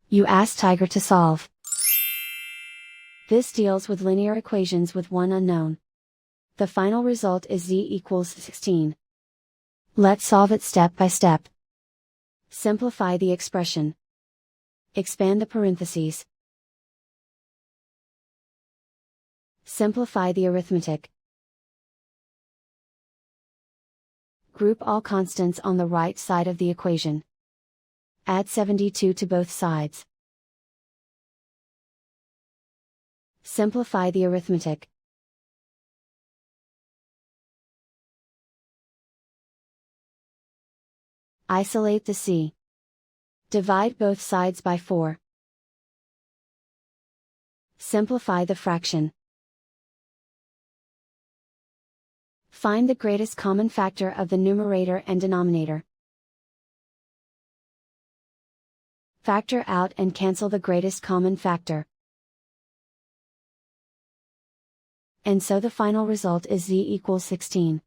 You ask Tiger to solve. This deals with linear equations with one unknown. The final result is z=16. Let's solve it step by step. Simplify the expression. Expand the parentheses. Simplify the arithmetic. Group all constants on the right side of the equation. Add 72 to both sides. Simplify the arithmetic. Isolate the c. Divide both sides by 4. Simplify the fraction. Find the greatest common factor of the numerator and denominator. Factor out and cancel the greatest common factor. And so the final result is z=16.